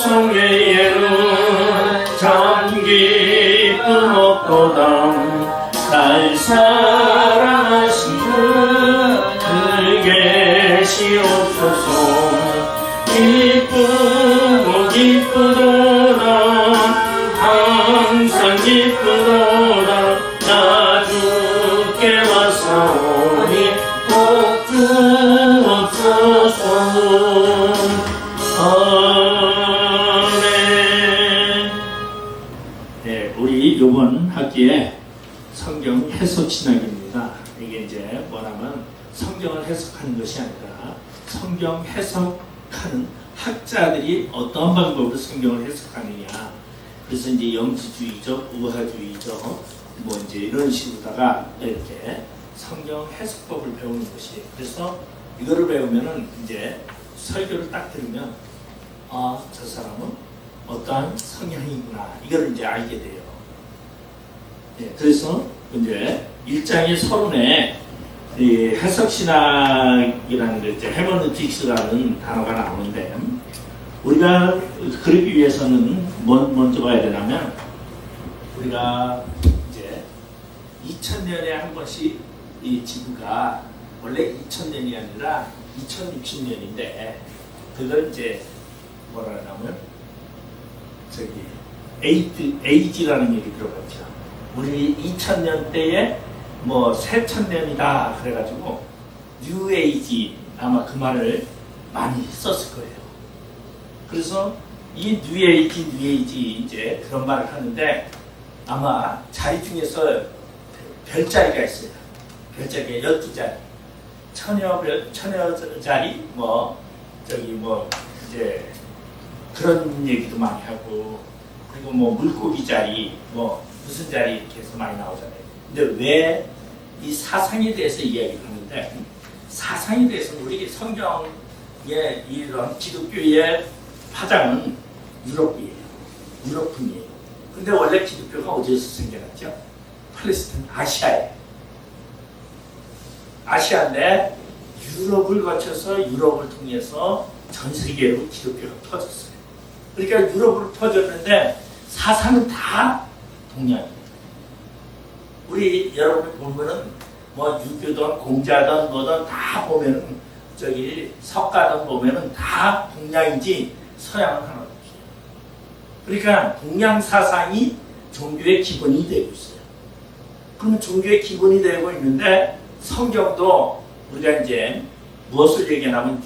중성회에는 장기쁨 없도다 날 사랑하시는 그게 시옵소서 기쁘고 기쁘도다 항상 기쁘도다 나 주께 왔사오니 꼭 주옵소서. 아멘. 네, 우리 이번 학기에 성경 해석 신학입니다. 이게 이제 뭐냐면 성경을 해석하는 것이 아니라 성경 해석하는 학자들이 어떤 방법으로 성경을 해석하느냐. 그래서 이제 영지주의적, 우화주의적, 뭐 이제 이런 식으로다가 이렇게 성경 해석법을 배우는 것이. 그래서 이거를 배우면은 이제 설교를 딱 들으면 아, 저 사람은 어떠한 성향이구나. 이걸 이제 알게 돼요. 예, 그래서 이제 1장의 서론에 이 해석신학이라는 게 이제 헤머니틱스라는 단어가 나오는데 우리가 그러기 위해서는 먼저 봐야 되냐면 우리가 이제 2000년에 한 번씩 이 지구가 원래 2000년이 아니라 2060년인데 그걸 이제 뭐라 하냐면 저기 에이지라는 얘기 들어봤죠. 우리 2000년대에 뭐 새천년이다 그래가지고 뉴에이지 아마 그 말을 많이 썼을 거예요. 그래서 이 뉴에이지 이제 그런 말을 하는데 아마 자리 중에서 별자리가 있어요. 별자리가 12자리. 처녀자리 뭐 저기 뭐 이제 그런 얘기도 많이 하고 그리고 뭐 물고기 자리 뭐 무슨 자리 이렇게 해서 많이 나오잖아요. 근데 왜 이 사상에 대해서 이야기를 하는데 사상에 대해서는 우리 성경의 이런 기독교의 파장은 유럽이에요. 유럽풍이에요. 근데 원래 기독교가 어디에서 생겨났죠? 팔레스타인, 아시아에. 아시아인데 유럽을 거쳐서 유럽을 통해서 전 세계로 기독교가 퍼졌어요. 그러니까 유럽으로 퍼졌는데 사상은 다 동양이에요. 우리 여러분이 보면은 뭐 유교든 공자든 뭐든 다 보면은 저기 석가든 보면은 다 동양이지 서양은 하나도 없어요. 그러니까 동양 사상이 종교의 기본이 되고 있어요. 그러면 종교의 기본이 되고 있는데 성경도 우리가 이제 무엇을 얘기하냐면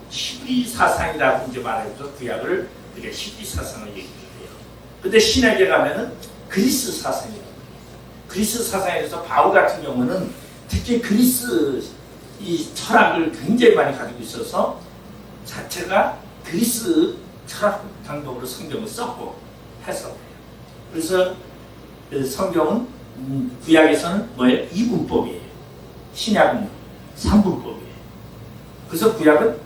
히브리 사상이라고 이제 말해서 구약을 우리가 히브리 사상을 얘기해요. 근데 신약에 가면은 그리스 사상이에요. 그리스 사상에서 바울 같은 경우는 특히 그리스 이 철학을 굉장히 많이 가지고 있어서 자체가 그리스 철학 방법으로 성경을 썼고 해석해요. 그래서 성경은 구약에서는 뭐예요? 이분법이에요. 신약은 삼분법이에요. 그래서 구약은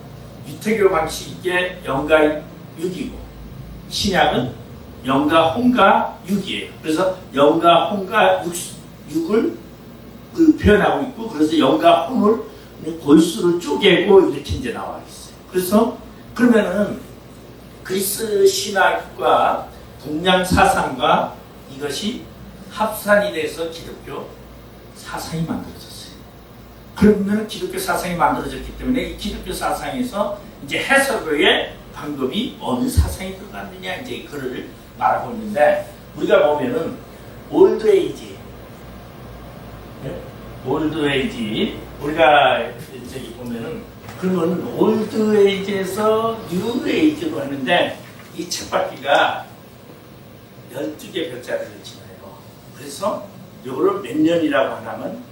유태교 방식의 영가 육이고 신약은 영가 혼가 육이에요. 그래서 영가 혼가 육을 표현하고 있고 그래서 영가 혼을 골수를 쪼개고 이렇게 이제 나와 있어요. 그래서 그러면은 그리스 신학과 동양 사상과 이것이 합산이 돼서 기독교 사상이 만들어졌어요. 그러면 기독교 사상이 만들어졌기 때문에 이 기독교 사상에서 이제 해석의 방법이 어느 사상이 들어갔느냐 이제 그를 말하고 있는데 우리가 보면은 올드에이지 우리가 저기 보면은 그러면 올드에이지에서 뉴에이지로 하는데 이 책바퀴가 12개 별자리를 지나요. 그래서 요거를 몇 년이라고 하냐면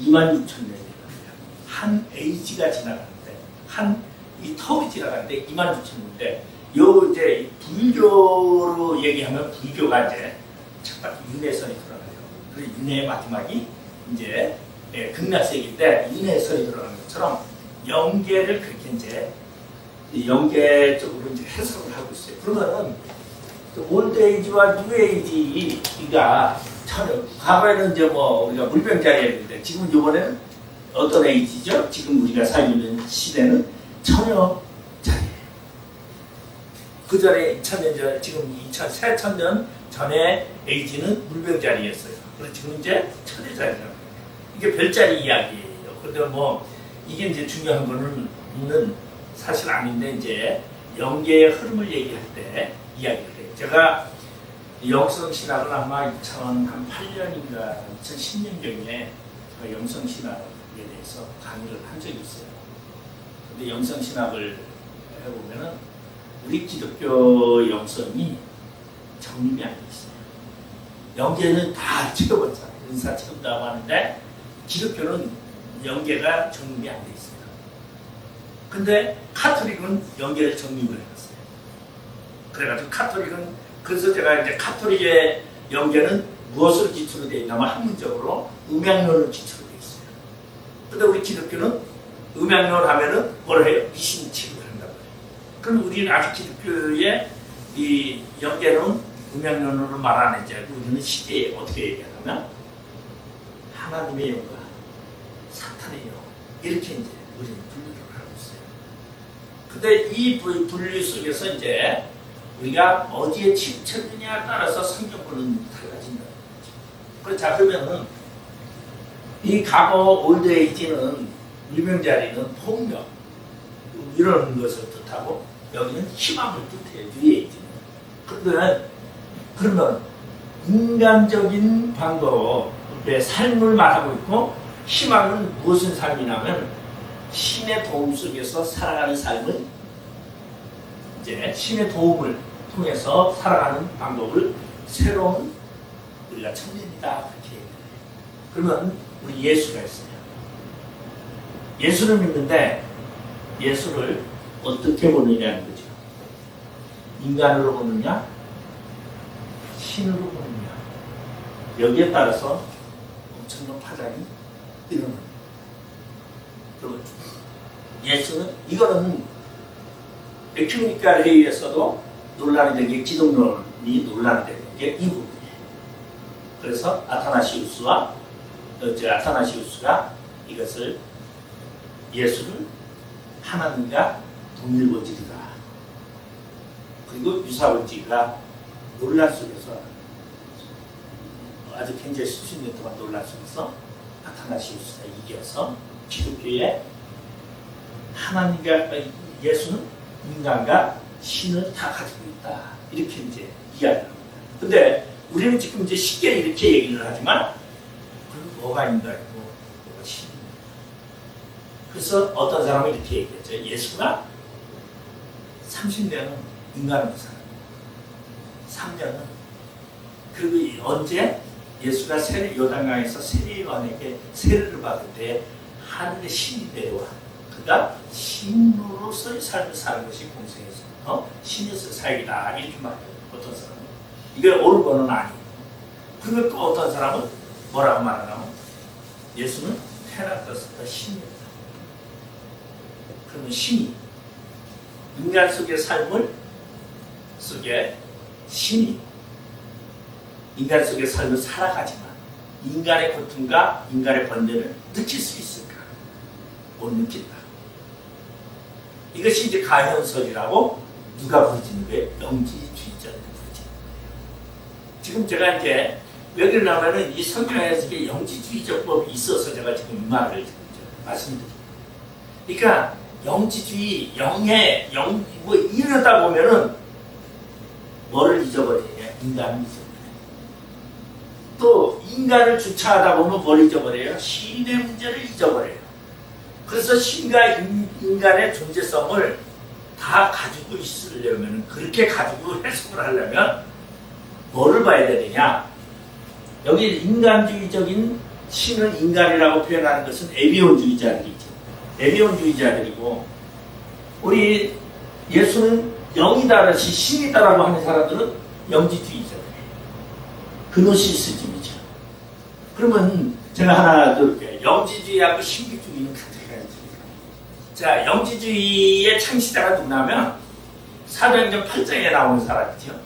26,000년이에요. 한 에이지가 지나가는데 한 이 터울이 지나가는데 26,000년인데 요 이제 불교로 얘기하면 불교가 이제 책바퀴 윤회선이 들어가요. 그리고 윤회의 마지막이 이제 극락세기 때 윤회선이 들어가는 것처럼 영계를 그렇게 이제 영계 쪽으로 이제 해석을 하고 있어요. 그러면은 올드에이지와 뉴에이지가 과거에는 이제 뭐 우리가 물병자리였는데 지금 이번에는 어떤 에이지죠? 지금 우리가 살고 있는 시대는 처녀자리예요. 그 전에 2000년 전, 지금 2000년 전에 에이지는 물병자리였어요. 그래서 지금 이제 천혜자리라고. 이게 별자리 이야기예요. 근데 뭐 이게 이제 중요한 거는 사실 아닌데 이제 영계의 흐름을 얘기할 때 이야기를 해요. 제가 영성신학을 아마 2008년인가 2010년경에 영성신학에 대해서 강의를 한 적이 있어요. 근데 영성신학을 해보면은 우리 기독교 영성이 정립이 안 돼 있어요. 영계는 다 찍어봤잖아요. 은사 찍은다고 하는데 기독교는 영계가 정립이 안 돼 있어요. 근데 카톨릭은 영계를 정립을 해놨어요. 그래가지고 카톨릭은 그래서 제가 이제 카톨릭의 영계는 무엇을 기초로 되어 있냐면 학문적으로 음양론을 기초로 되어 있어요. 근데 우리 기독교는 음양론 하면은 뭐라 해요? 미신 취급을 한다고 해요. 그럼 우리는 아직 기독교의 이 영계는 음양론으로 말 안 했죠. 우리는 시대에 어떻게 얘기하냐면 하나님의 영과 사탄의 영 이렇게 이제 우리는 분류를 하고 있어요. 근데 이 분류 속에서 이제 우리가 어디에 치우쳤느냐에 따라서 성경권은 달라진다. 자, 그러면은 이 과거 올드에이지는 유명자리는 폭력 이런 것을 뜻하고 여기는 희망을 뜻해요. 뉴에이지는. 그러면 인간적인 방법의 삶을 말하고 있고 희망은 무슨 삶이냐면 신의 도움 속에서 살아가는 삶을 이제 신의 도움을 통해서 살아가는 방법을 새로운 우리가 찾는다 그렇게 얘기해요. 그러면 우리 예수가 있어요. 예수를 믿는데 예수를 어떻게 보느냐는 거죠. 인간으로 보느냐 신으로 보느냐 여기에 따라서 엄청난 파장이 일어납니다. 그리고 예수는 이거는 에큐메니컬 회의에서도 논란이 된 게 기독론이 논란이 되는 게 이 부분이에요. 그래서 아타나시우스가 이것을 예수를 하나님과 동일본질이다. 그리고 유사본질이가 논란 속에서 아주 굉장히 수십 년 동안 논란 속에서 아타나시우스가 이겨서 기독교의 하나님과 예수는 인간과 신을 다 가지고 있다. 이렇게 이제 이야기를 합니다. 근데 우리는 지금 이제 쉽게 이렇게 얘기를 하지만 그럼 뭐가 인간이고 뭐가 신입니다. 그래서 어떤 사람은 이렇게 얘기했죠. 예수가 30년은 인간으로 살았고 3년은 그리고 언제 예수가 요단강에서 세례요한에게 세례를 받을 때 하늘의 신이 내려와 그가 신으로서의 삶을 사는 것이 공생에서 신으로서의 삶이다 이렇게 말해요. 어떤 사람은 이게 옳은 거는 아니에요. 그리고 또 어떤 사람은 뭐라고 말하냐면 예수는 테나토스가 신이다. 그러면 신이 인간 속의 삶을 속에 신이 인간 속의 삶을 살아가지만 인간의 고통과 인간의 번뇌를 느낄 수 있을까? 못 느낀다. 이것이 이제 가현설이라고 누가 부르짖는 거예요? 영지주의자들이 부르짖는 거예요. 지금 제가 이제 여기 나오면은 이 성경에서 영지주의적 법이 있어서 제가 지금 이 말을 말씀드립니다. 그러니까 영지주의, 뭐 이러다 보면은 뭐를 잊어버리냐? 인간을 잊어버려요. 또 인간을 주차하다 보면 뭘 잊어버려요? 신의 문제를 잊어버려요. 그래서 신과 인간의 존재성을 다 가지고 있으려면 그렇게 가지고 해석을 하려면 뭐를 봐야 되느냐? 여기 인간주의적인 신을 인간이라고 표현하는 것은 에비온주의자들이죠. 에비온주의자들이고 우리 예수는 영이다, 신이다라고 하는 사람들은 영지주의자들이에요. 그노시스즘이죠. 그러면 제가 하나 들을게요. 영지주의하고 신비주의는 같은 거예요. 자, 영지주의의 창시자가 누구냐면 사도행전 8장에 나오는 사람이죠.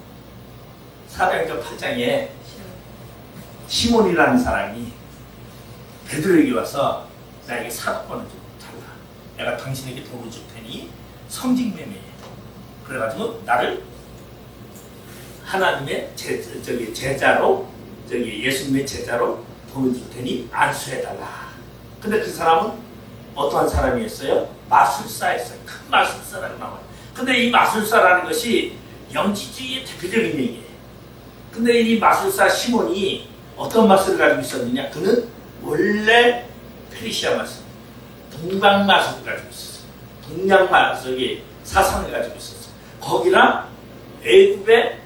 사도행전 8장에 시몬이라는 사람이 베드로에게 와서 나에게 사도권을 좀 달라. 내가 당신에게 돈을 줄 테니 성직매매해. 그래가지고 나를 하나님의 제자로 예수님의 제자로 보내줄 테니 안수해달라. 근데 그 사람은 어떠한 사람이었어요? 마술사였어요. 큰 마술사라고 나와요. 근데 이 마술사라는 것이 영지주의의 대표적인 얘기예요. 근데 이 마술사 시몬이 어떤 마술을 가지고 있었느냐? 그는 원래 페르시아 마술, 동방 마술을 가지고 있었어요. 동양 마술의 사상을 가지고 있었어요. 거기랑 애굽의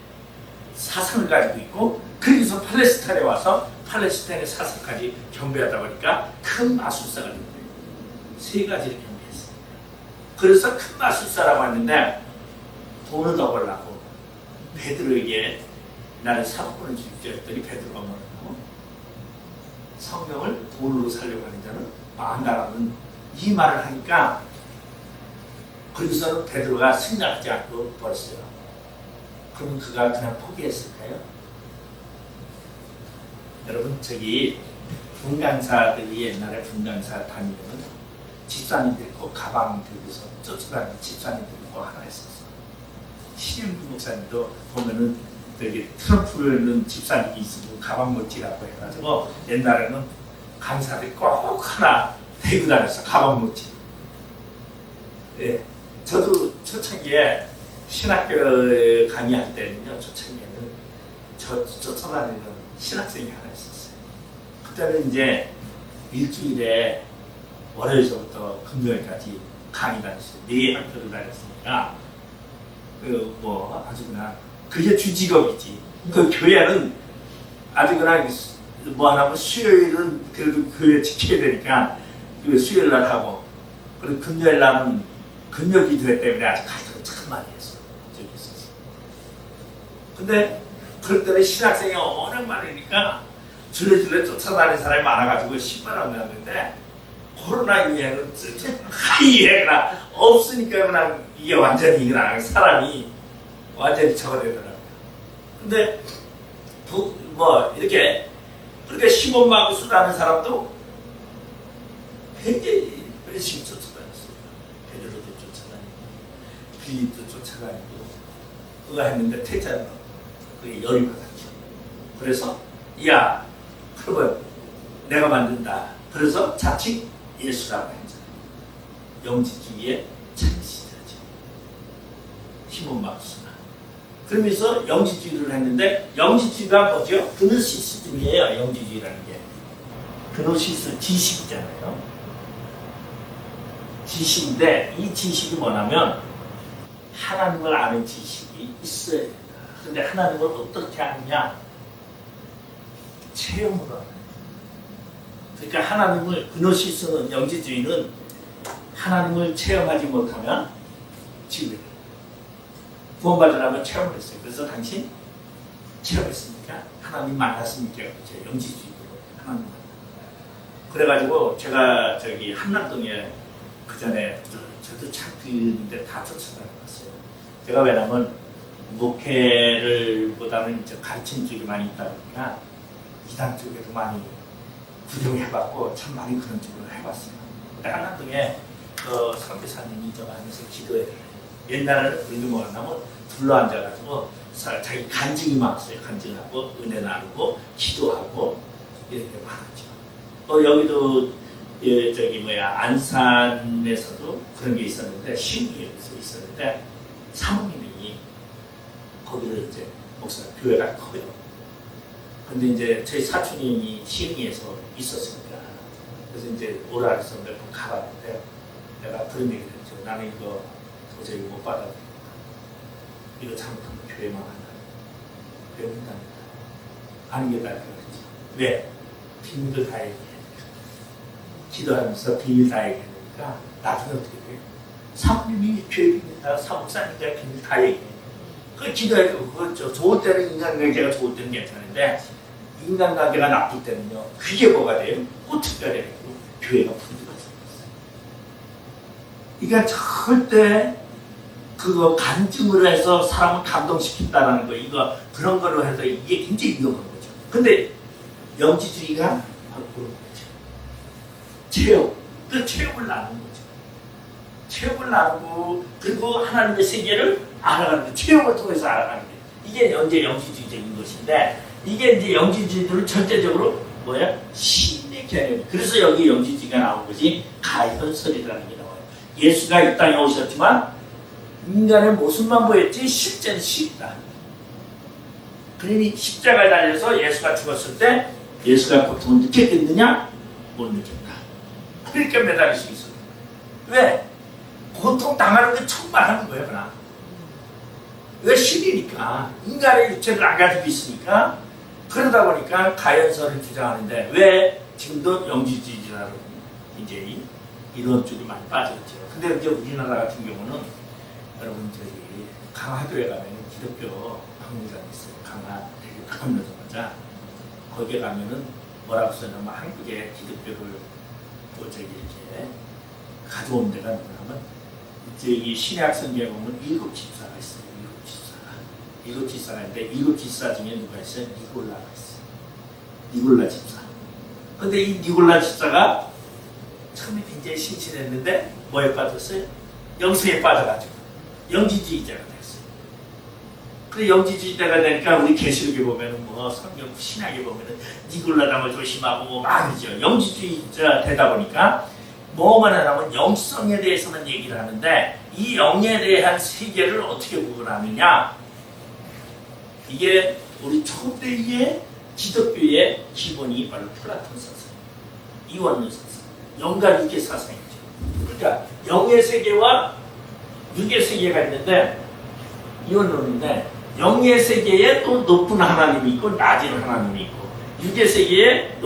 사상을 가지고 있고, 그래서 팔레스타인에 와서 팔레스타인의 사상까지 경배하다 보니까 큰 마술사가 된 거예요. 세 가지를 경배했어요. 그래서 큰 마술사라고 했는데 돈을 더 벌라고 베드로에게 나를 사도권을 주십시오 했더니 베드로가 뭐라고? 성경을 돈으로 살려고 하는 자는 망한다라는 이 말을 하니까, 그러고서는 베드로가 승낙하지 않고 버렸어요. 그러면 그가 그냥 포기했을까요? 여러분, 저기 분강사들이 옛날에 분강사 다니면 집사님들이 꼭 가방 들고서 쫓아다니는 집사님들이 꼭 하나 있었어. 신임부 목사님도 보면은 되게 트럼프를 넣은 집사님이 있으면 가방 못지라고 해가지고 옛날에는 강사들이 꼭 하나 대고 다녔어. 가방 못지. 예, 저도 초창기에 신학교 강의할 때는요, 초창기에는 쫓아다니는 신학생이 하나 있었어요. 그때는 이제 일주일에 월요일서부터 금요일까지 강의 다녔어요. 4학교를 다녔으니까 아주 그냥 그게 주직업이지. 그 교회는 아주 그냥 뭐 하나면 수요일은 그래도 교회 지켜야 되니까 그 수요일 날 하고, 그리고 금요일 날은 금요 기도회 때문에 아주 가르쳐를 참 많이 했어. 저기 있었어. 근데 그럴 때는 신학생이 워낙 많으니까 줄레줄레 쫓아다니는 사람이 많아가지고 신발을 났는데, 코로나 이후에는 하이에가 없으니까 그냥 이게 완전히 그냥 사람이 완전히 저거되더라고요. 근데 이렇게 그렇게 시몬 마구스라는 사람도 굉장히 열심히 쫓아다녔어요. 베드로도 쫓아다니고 빌립도 쫓아다니고 그거 했는데 태자는 그게 열이 받았죠. 그래서 야, 그러면 내가 만든다. 그래서 자칭 예수라고 했잖아요. 영지주의의 창시자죠. 시몬 마구스가. 그러면서 영지주의를 했는데, 영지주의가 뭐죠? 그노시스즘이에요. 영지주의라는 게. 그노시스 지식이잖아요. 지식인데 이 지식이 뭐냐면 하나님을 아는 지식이 있어야 된다. 근데 하나님을 어떻게 아느냐? 체험으로 하는 거예요. 그러니까 하나님을, 그노시스는, 영지주의는 하나님을 체험하지 못하면 지옥에 구원받으려면 체험을 했어요. 그래서 당신 체험했습니까? 하나님 만났습니까? 그렇죠. 영지주의로 하나님 만났어요. 그래가지고 제가 저기 한남동에 그 전에 저도 참 그런데 다 쫓아다녔어요. 제가 왜냐면 목회를 보다는 이제 가르치는 쪽이 많이 있다 보니까 이단 쪽에도 많이 구경해봤고 참 많이 그런 쪽으로 해봤어요. 근데 한남동에 그 선교사님이 저 안에서 기도해요. 옛날에는 우리도 뭐 하냐면 둘러앉아가지고 자기 간증이 많았어요. 간증하고 은혜 나누고 기도하고 이렇게 많았죠. 여기도 안산에서도 그런 게 있었는데, 시흥에서 있었는데 사모님이 거기를 이제 목사 교회가 커요. 근데 이제 저희 사촌님이 시흥에서 있었으니까 그래서 이제 오라 해서 몇 번 가봤는데 내가 그런 얘기를 했죠. 나는 이거 도저히 못 받아들이니까 이거 잘못하면 교회 망한다. 교회 문답니다. 하는 게 나을 거겠지. 왜? 비밀을 다 얘기해. 기도하면서 비밀 다 얘기하니까 나중에 어떻게 돼? 사모님이 교회 비밀 다, 사목사님들 비밀 다 얘기해. 그 기도해도 그거 좋을 때는 인간관계가 좋을 때는 괜찮은데 인간관계가 나쁠 때는요, 그게 뭐가 돼요? 꼬투리가 되고 교회가 분리가 생겼어요. 그러니까 절대 그거 간증으로 해서 사람을 감동시킨다는 거, 이거 그런 걸로 해서 이게 굉장히 위험한 거죠. 근데 영지주의가 바로 그런 거죠. 체험, 그 체험을 나누는 거죠. 체험을 나누고 그리고 하나님의 세계를 알아가는 거, 체험을 통해서 알아가는 게 이게 이제 영지주의적인 것인데, 이게 이제 영지주의들은 전체적으로 뭐야? 신의 개념. 그래서 여기 영지주의가 나온 거지, 가현설이라는 게 나와요. 예수가 이 땅에 오셨지만 인간의 모습만 보였지 실제는 신이다. 그러니 십자가에 달려서 예수가 죽었을 때 예수가 고통을 느꼈겠느냐? 못 느꼈다. 그러니까 매달릴 수 있어. 왜? 고통 당하는 게 정말 하는 거야, 그나. 왜? 신이니까. 인간의 육체를 안 가지고 있으니까. 그러다 보니까 가연설을 주장하는데, 왜 지금도 영지주의자로 이제 이런 쪽이 많이 빠졌죠. 근데 이제 우리나라 같은 경우는 여러분 저기 강화도에 가면 기독교 박물관이 있어요. 강화 되게 가까우면서마자 거기에 가면은 뭐라고 써냐면 한국의 기독교를 또 저기 이렇게 가져온 데가 누구냐면 저기 신약 성경에 보면 7 집사가 있어요. 7 집사가 있는데 7 집사 중에 누가 있어요? 니골라가 있어요. 니골라 집사. 근데 이 니골라 집사가 처음에 굉장히 신실했는데 뭐에 빠졌어요? 영성에 빠져가지고 영지주의자가 됐어요. 그 영지주의자가 되니까 우리 계시록에 보면은 뭐 성경 신약에 보면은 니골라당을 조심하고 뭐 말이죠. 영지주의자 되다 보니까 뭐만 하냐면 영성에 대해서만 얘기를 하는데 이 영에 대한 세계를 어떻게 구분하느냐? 이게 우리 초대의 기독교의 기본이 바로 플라톤 사상, 이원론 사상, 영과 육의 사상이죠. 그러니까 영의 세계와 육의 세계가 있는데 이원론인데 영의 세계에 또 높은 하나님이 있고 낮은 하나님이 있고 육의 세계에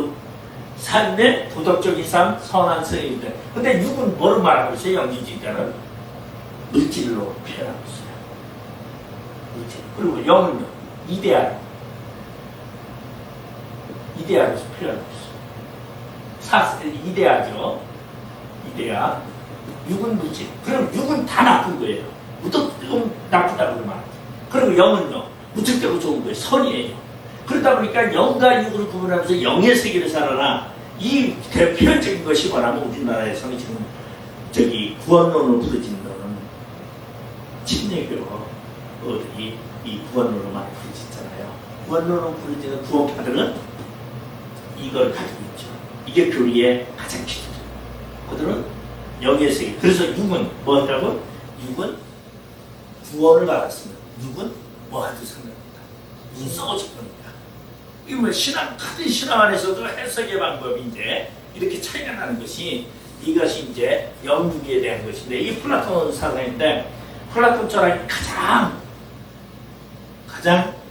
삶의 도덕적인 삶, 선한 성인데 근데 육은 뭐를 말하고 있어요? 영지주의자는 물질로 표현하고 있어요. 물질. 그리고 영은요? 이데아로서 표현하고 있어요. 이데아죠. 이데아. 육은 물질. 그럼 육은 다 나쁜 거예요. 무턱대고 나쁘다고 그러면. 그리고 영은요, 무턱대고 좋은 거예요. 선이에요. 그러다 보니까 영과 육을 구분하면서 영의 세계를 살아나 이 대표적인 것이 뭐냐면 우리나라에서는 지금 저기 구원론으로 부르짖는 거는 침례교들이 이 구원론으로 많이 부르짖잖아요. 구원론으로 부르짖는 구원파들은 이걸 가지고 있죠. 이게 교리의 가장 기초죠. 그들은 영의 세계. 그래서 육은 뭐 한다고? 육은 구원을 받았으면 육은 뭐 하도 상관없다. 육은 썩어질 겁니다. 이거 뭐 신앙, 같은 신앙 안에서도 해석의 방법이 이제 이렇게 차이가 나는 것이 이것이 이제 영육에 대한 것인데 이 플라톤 사상인데 플라톤 철학이 가장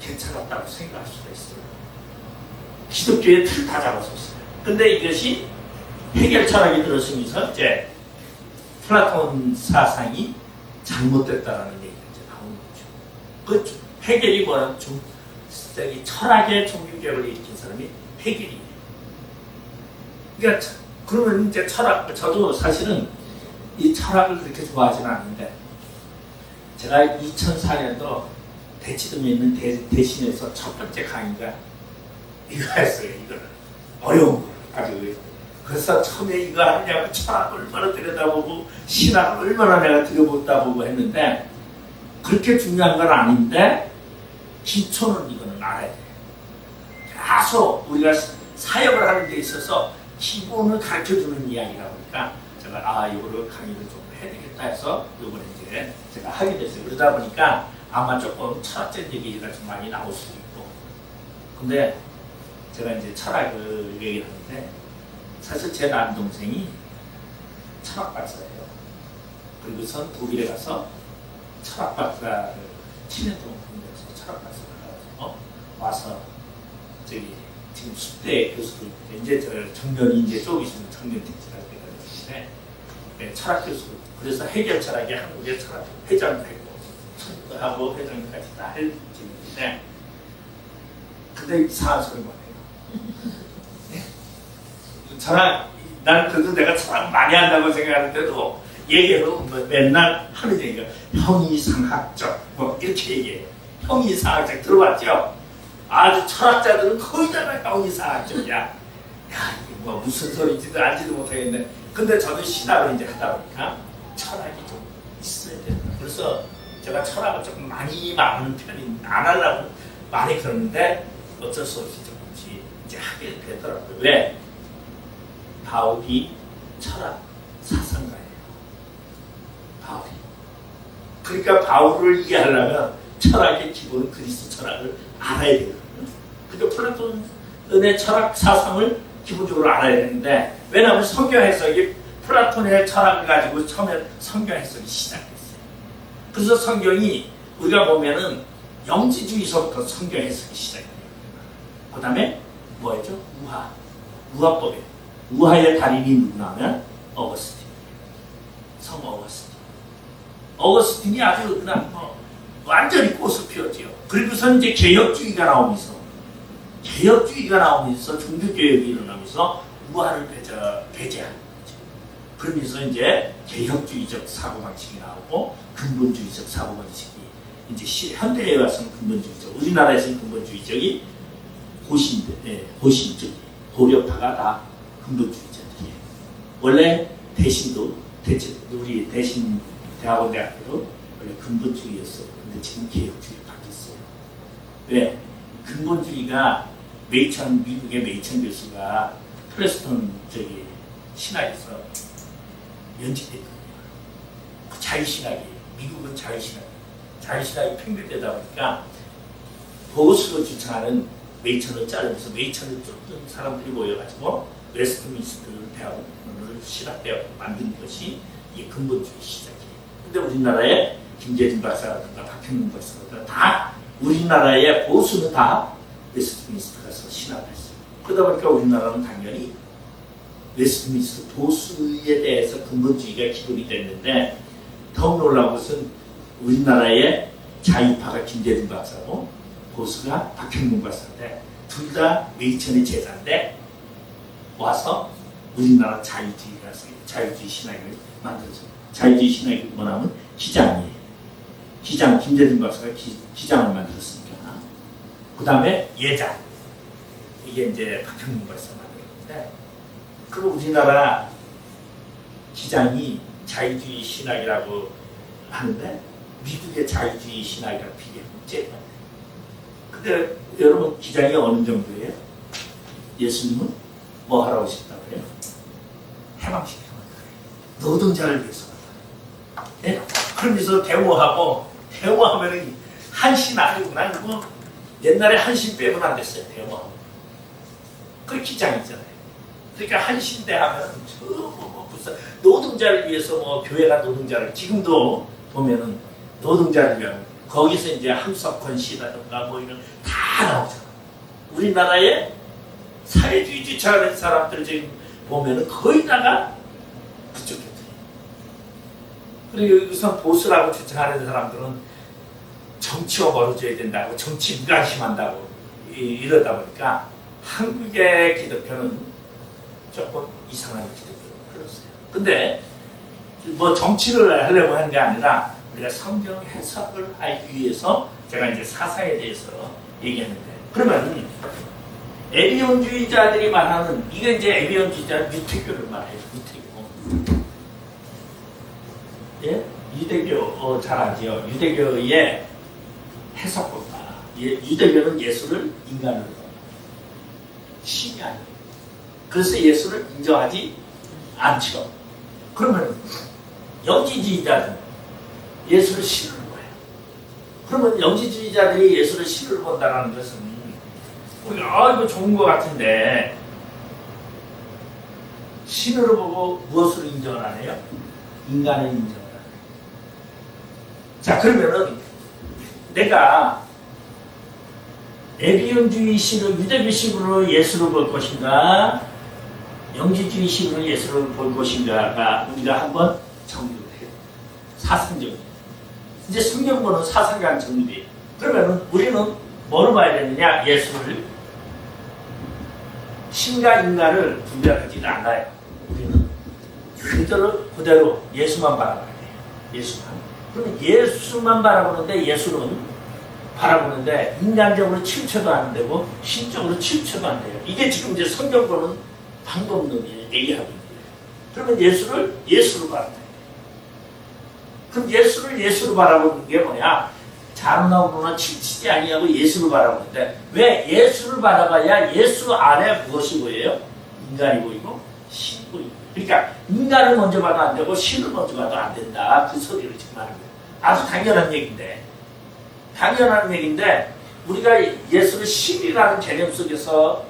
괜찮았다고 생각할 수가 있어요. 기독교의 틀 다 잡았었어요. 근데 이것이 해결 철학이 들어서면서 이제 플라톤 사상이 잘못됐다라는 얘기가 이제 나오는 거죠. 그 해결이 뭐냐면 철학의 종교개혁을 일으킨 사람이 해결이에요. 그러니까 그러면 이제 철학, 저도 사실은 이 철학을 그렇게 좋아하지는 않는데 제가 2004년도 대치동에 있는 대신에서 첫 번째 강의가 이거였어요. 이거는 어려운 거 아주. 그래서 처음에 이거 하냐고 철학을 얼마나 들여다보고 신학을 얼마나 내가 들여다보고 했는데 그렇게 중요한 건 아닌데 기초는 이거는 알아야 돼요. 계속 우리가 사역을 하는 데 있어서 기본을 가르쳐주는 이야기다 보니까 제가 이거를 강의를 좀 해야 되겠다 해서 이번에 이제 제가 하게 됐어요. 그러다 보니까 아마 조금 철학적 얘기가 좀 많이 나올 수도 있고 근데 제가 이제 철학을 얘기하는데 사실 제 남동생이 철학 박사예요. 그리고선 독일에 가서 철학 박사를 7년 동안 공부해서 철학 박사를 와서 저기 지금 10대 교수도 이제 저 청년이 이제 좀 있으면 청년 대치라고 되는데 네, 철학 교수. 그래서 해결 철학이 한국의 철학 회장도 하고 회장까지 다 할 지인인데 근데 이상한 소리만 해요. 네? 철학, 난 그래도 내가 철학 많이 한다고 생각하는데도 얘기해도 맨날 하는 얘기가 형이상학적 뭐 이렇게 얘기해요. 형이상학적 들어봤죠? 아주 철학자들은 거의 다 형이상학적이야. 야, 이게 뭐 무슨 소리인지도 알지도 못하겠네. 근데 저도 신학을 이제 하다 보니까 철학이 좀 있어야 된다. 그래서 제가 철학을 조금 많이 말하는 편이 안 하려고 많이 그러는데 어쩔 수 없이 조금씩 이제 하게 되더라고요. 왜? 바울이 철학 사상가예요. 바울이. 그러니까 바울을 이해하려면 철학의 기본은 그리스도 철학을 알아야 되거든요. 그러니까 플라톤의 철학 사상을 기본적으로 알아야 되는데, 왜냐하면 성경 해석이 플라톤의 철학을 가지고 처음에 성경 해석이 시작됐어요. 그래서 성경이 우리가 보면은 영지주의서부터 성경 해석이 시작돼요. 그 다음에 뭐였죠? 우화법이에요. 우화의 달인이 누구냐면 어거스틴. 성 어거스틴. 어거스틴이 아주 그냥 완전히 꽃을 피웠죠. 그리고서 이제 개혁주의가 나오면서 종교개혁이 일어나면서 우화를 배제하는 거죠. 그러면서 이제 개혁주의적 사고방식이 나오고 근본주의적 사고방식이 이제 현대에 와서는 근본주의적, 우리나라에서는 근본주의적이 고신적이 고려파가 다 근본주의자들이에요. 원래 우리 대신 대학원대학교도 원래 근본주의였어. 근데 지금 개혁주의 바뀌었어요. 왜? 근본주의가 미국의 메이천 교수가 프레스턴 신학에서 연직됐거든요. 그 자유신학이, 미국은 자유신학이 팽배되다 보니까 보수로 주창하는 메이천을 자르면서 메이천을 쫓는 사람들이 모여가지고 웨스트민스터 대학을 신학대학을 만든 것이 이게 근본주의 시작이에요. 근데 우리나라에 김재진 박사라든가 박형문 박사라든가 다 우리나라의 보수는 다 웨스트민스터 가서 신학을 했어요. 그러다 보니까 우리나라는 당연히 웨스트민스터 보수에 대해서 근본주의가 기본이 됐는데, 더욱 놀라운 것은 우리나라의 자유파가 김재진 박사고 보수가 박형문 박사인데 둘 다 메이천의 제자인데 와서 우리나라 자유주의 신학을 만들었어요. 자유주의 신학이 뭐냐면 기장이에요. 기장, 김재진 박사가 기장을 만들었으니까. 그 다음에 예장. 이게 이제 박형문 박사 만들었는데, 그리고 우리나라 기장이 자유주의 신학이라고 하는데 미국의 자유주의 신학이랑 비교하면 제일 많아요. 근데 여러분 기장이 어느 정도예요? 예수님은 뭐 하라고 싶다고요? 해방시키는 거예요. 노동자를 위해서. 네? 그러면서 대모하면은 한신 아니구나. 그거 옛날에 한신 빼면 안 됐어요. 대모하면. 그 기장이잖아요. 그러니까 한신대 하면 노동자를 위해서 교회가 노동자를 지금도 보면은 노동자를 위한 거기서 이제 함석헌 씨라든가 이런 다 나오잖아. 우리나라에 사회주의 주창하는 사람들 지금 보면은 거의 다가 그쪽 애들. 그리고 여기서 보수라고 주창하는 사람들은 정치와 멀어져야 된다고, 정치 무관심한다고 이러다 보니까 한국의 기독교는 조금 이상한 기독교로 흘렀어요. 근데 정치를 하려고 하는 게 아니라 우리가 성경 해석을 하기 위해서 제가 이제 사사에 대해서 얘기하는데, 그러면 에비온주의자들이 말하는, 이게 이제 에비온주의자는 유태교를 말해요. 예? 유대교 잘 알죠? 유대교의 해석법과 유대교는 예수를 인간으로 신이 아니에요. 그래서 예수를 인정하지 않죠. 그러면 영지주의자는 예수를 신으로 봐요. 그러면 영지주의자들이 예수를 신으로 본다는 것은 우리가 이거 좋은 것 같은데 신으로 보고 무엇으로 인정을 안 해요? 인간을 인정을 안 해요. 자, 그러면은 내가 에비온주의식으로 유대교식으로 예수를 볼 것인가, 영지주의식으로 예수를 볼 것인가가 우리가 한번 정리를 해요. 사상적으로. 이제 성경 보는 사상관 정리돼요. 그러면 우리는 뭐로 봐야 되느냐? 예수를 신과 인간을 분별하지 않아요. 우리는 그대로 예수만 바라봐야 돼요. 예수만. 그러면 예수만 바라보는데 인간적으로 치우쳐도 안 되고 신적으로 치우쳐도 안 돼요. 이게 지금 이제 성경 보는 방법론이에요. 얘기하고 있는 거예요. 그러면 예수로 바라봐야 돼요. 그럼 예수를 예수로 바라보는 게 뭐냐? 자로나오거나 치치지 아니하고 예수를 바라보는데 왜 예수를 바라봐야 예수 안에 무엇이 보여요? 인간이 보이고 신이 보이고. 그러니까 인간을 먼저 봐도 안 되고 신을 먼저 봐도 안 된다. 그 소리를 지금 하는 거예요. 아주 당연한 얘기인데 우리가 예수를 신이라는 개념 속에서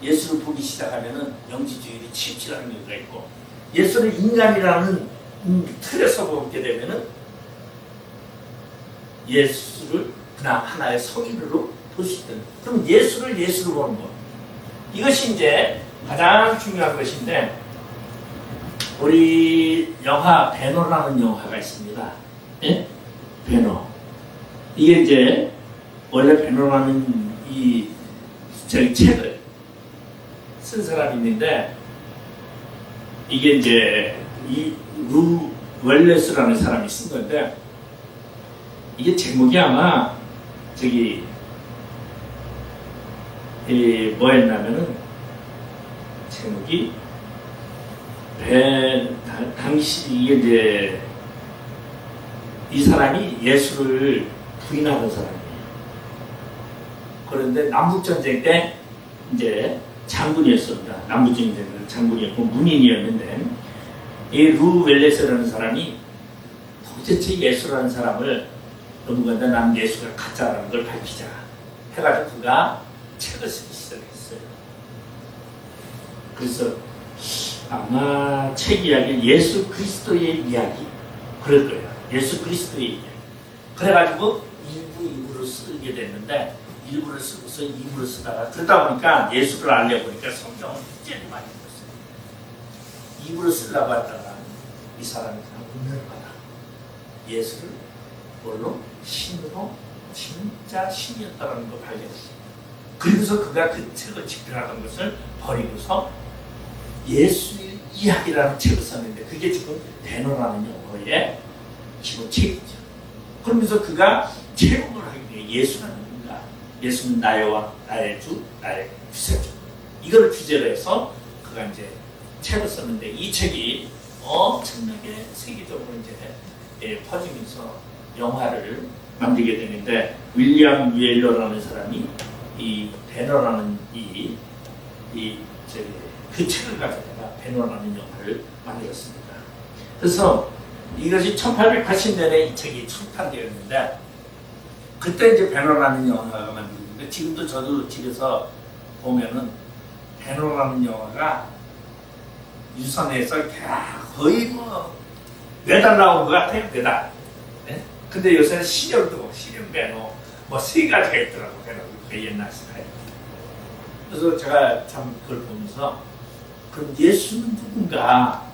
예수를 보기 시작하면은 영지주의를 치우치라는 이유가 있고 예수를 인간이라는 틀에서 보게 되면은 예수를 그냥 하나의 성인으로 볼 수 있다. 그럼 예수를 예수로 보는 것. 이것이 이제 가장 중요한 것인데 우리 영화 배너라는 영화가 있습니다. 예? 배너. 이게 이제 원래 배너라는 이 책을 쓴 사람이 있는데 이게 이제 이 루 웰레스라는 사람이 쓴 건데 이게 제목이 아마 저기 뭐였냐면은 제목이 당시 이게 이제 이 사람이 예수를 부인하는 사람이에요. 그런데 남북전쟁 때 이제 장군이었습니다. 남북전쟁 때 장군이었고 문인이었는데 이 루 웰레스라는 사람이 도대체 예수라는 사람을 넘어간다. 난 예수가 가짜라는 걸 밝히자 해가지고 그가 책을 쓰기 시작했어요. 그래서 아마 책 이야기 예수 그리스도의 이야기 그럴 거예요. 예수 그리스도의 이야기. 그래가지고 일부로 쓰게 됐는데 일부를 쓰고서 이부를 쓰다가 그러다 보니까 예수를 알려고 보니까 성경을 굉장히 많이 읽었어요. 이부를 쓰려고 하다가 이 사람이 그냥 은혜를 받아 예수를 뭘로? 신으로 진짜 신이었다는 걸 발견했어요. 그래서 그가 그 책을 집필하던 것을 버리고서 예수 이야기라는 책을 썼는데 그게 지금 배너라는 영어의 기본 책이죠. 그러면서 그가 체험을 하게 돼요. 예수라는 누군가? 예수는 나의 왕, 나의 주, 나의 구세주. 이걸 주제로 해서 그가 이제 책을 썼는데 이 책이 엄청나게 세계적으로 이제 퍼지면서 영화를 만들게 되는데 윌리엄 웰러라는 사람이 이 배너라는 그 책을 가져다가 배너라는 영화를 만들었습니다. 그래서 이것이 1880년에 이 책이 출판되었는데 그때 이제 배너라는 영화가 만들었는데 지금도 저도 집에서 보면은 배너라는 영화가 유선에서 거의 뭐 매달 나온 것 같아요. 매달. 네? 근데 요새는 시년도 시년 배너 뭐 세 가지가 있더라고. 그 옛날 스타일. 그래서 제가 참 그걸 보면서 그럼 예수는 누군가?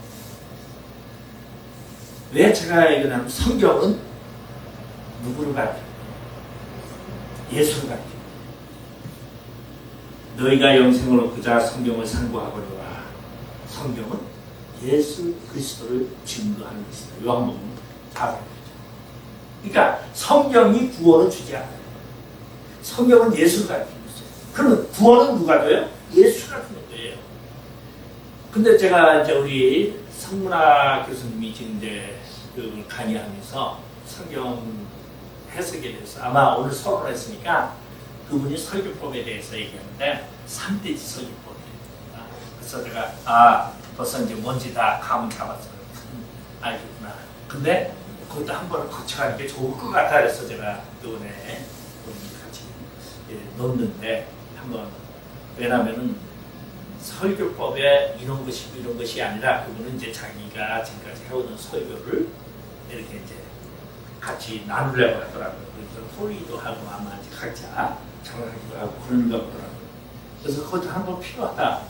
왜 제가 이거냐면 성경은 누구를 가르쳐? 예수를 가르쳐. 너희가 영생을 얻고자 성경을 상고하거니와 성경은 예수 그리스도를 증거하는 것이다. 요한복음 4장이죠. 그러니까 성경이 구원을 주지 않아요. 성경은 예수를 가르치고 있어요. 그러면 구원은 누가 줘요? 예수가 주는 거예요. 근데 제가 이제 우리 성문학 교수님이 지금 이제 그 강의하면서 성경 해석에 대해서 아마 오늘 서론을 했으니까 그분이 설교법에 대해서 얘기하는데 3대지 설교법입니다. 그래서 제가 벌써 이제 뭔지 다 감은 잡았어요. 알겠구나. 근데 그것도 한번 거쳐가는 게 좋을 것 같아. 그래서 제가 이번에 같이 넣는데 한번 왜냐면은 설교법에 이런 것이 아니라 그분은 이제 자기가 지금까지 해오던 설교를 이렇게 이제 같이 나누려고 하더라고요. 그래서 토의도 하고 아마 이제 각자 정하기도 하고 그런가 보더라고요. 그래서 그것도 한번 필요하다.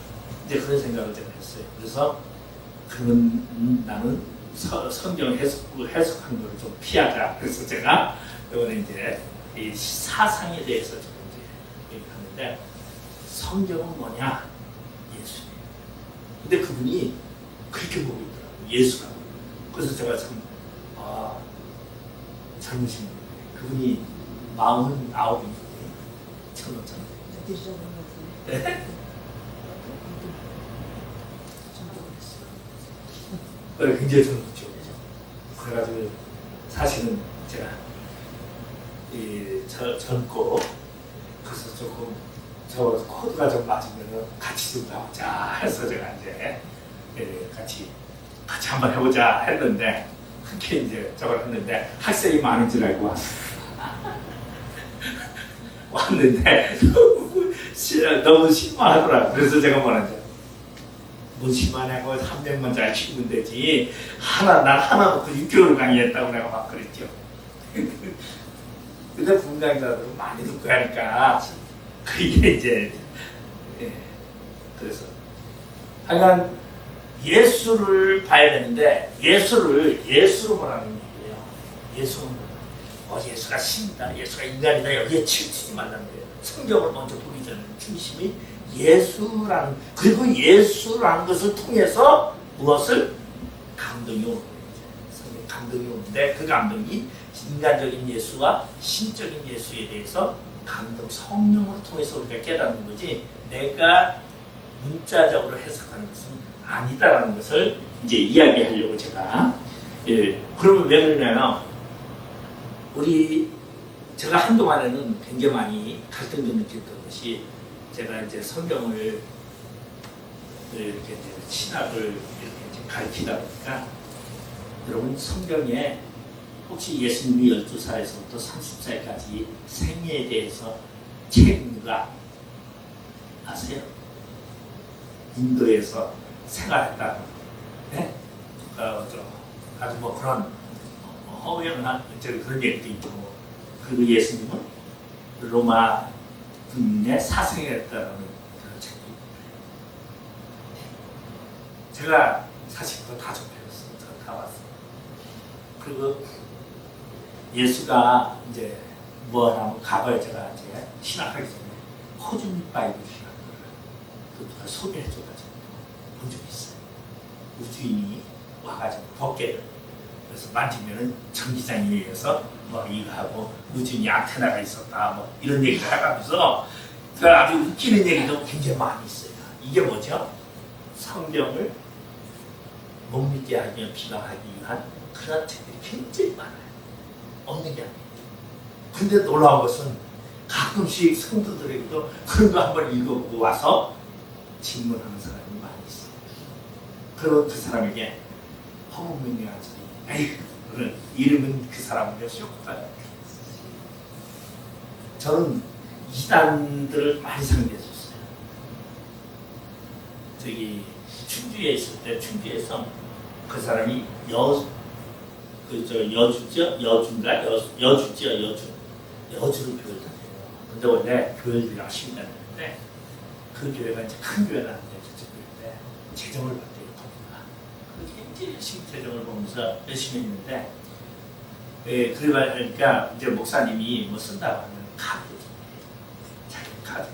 이제 그런 생각을 제가 했어요. 그래서 그건 나는 성경 해석한 걸 좀 피하자. 그래서 제가 이번에 이제 이 사상에 대해서 좀 이제 얘기하는데 성경은 뭐냐? 예수님. 근데 그분이 그렇게 보고 있더라고요. 예수라고. 그래서 제가 참 젊으신 분. 그분이 49이죠. 젊었잖아요. 네? 굉장히 젊었죠. 그래가지고 조금 저 코드가 좀 맞으면 같이 좀 가보자 해서 제가 이제 같이 한번 해보자 했는데 그렇게 이제 저걸 했는데 학생이 많은 줄 알고 왔는데 너무 심하더라. 그래서 제가 뭐라죠? 뭐 심하냐고 300만 잘 키우면 되지. 난 하나 놓고 6개월 강의했다고 내가 막 그랬죠. 근데 분강자들은 많이 듣고 하니까 그게 이제 그래서 하여간 예수를 봐야 되는데 예수로 보라는 얘기예요. 예수는 예수가 신이다, 예수가 인간이다 여기에 치우치지 말라는 거예요. 성경을 먼저 보기 전에 중심이 예수라는, 그리고 예수라는 것을 통해서 무엇을? 감동이 오는 거예요. 성경 감동이 오는데 그 감동이 인간적인 예수와 신적인 예수에 대해서 감동, 성령을 통해서 우리가 깨닫는 거지 내가 문자적으로 해석하는 것은 아니다라는 것을 이제 이야기하려고 제가 그러면 왜 그러냐면 제가 한동안에는 굉장히 많이 갈등도 느꼈던 것이 제가 이제 성경을 이렇게 신학을 이렇게 가르치다 보니까 여러분 성경에 혹시 예수님이 12살에서부터 30살까지 생애에 대해서 책 읽는 거 아세요? 인도에서 생활했다는 네? 아주 뭐 그런 허위한 그런 얘기도 있고 그리고 예수님은 로마 군인의 사생이었다는 그런 책도 제가 사실 그거 다 접해봤어요. 다 왔어요. 그리고 예수가 이제 뭐 하면 과거에 제가 이제 신학하기 전에 코즈믹 바이블 신학을 누가 소개해줘가지고 본 적이 있어요. 우주인이 와가지고 벗개를 그래서 만지면은 전기장에 의해서 뭐 이거 하고 우주인이 안테나가 있었다 뭐 이런 얘기를 해가면서 그 아주 웃기는 얘기도 굉장히 많이 있어요. 이게 뭐죠? 성경을 못 믿게 하며 비방하기 위한 그런 책들이 굉장히 많아요. 없는 게 아니에요. 근데 놀라운 것은 가끔씩 성도들에게도 그런 거 한번 읽어보고 와서 질문하는 사람이 많이 있어요. 그리고 그 사람에게 허무맹랑하지. 에이, 그런 이름은 그 사람은 몇 쇼크다. 저는 이단들을 많이 상대했었어요. 저기 충주에 있을 때 충주에서 그 사람이 여주로 교회를 다녀요. 근데 원래 교회들이 열심히 다녔는데 그 교회가 이제 큰 교회라는 저쪽 교회인데 재정을 받대요. 거기가. 굉장히 열심히 재정을 보면서 열심히 했는데 그러니까 이제 목사님이 뭐 쓴다고 하면 카드 자기 카드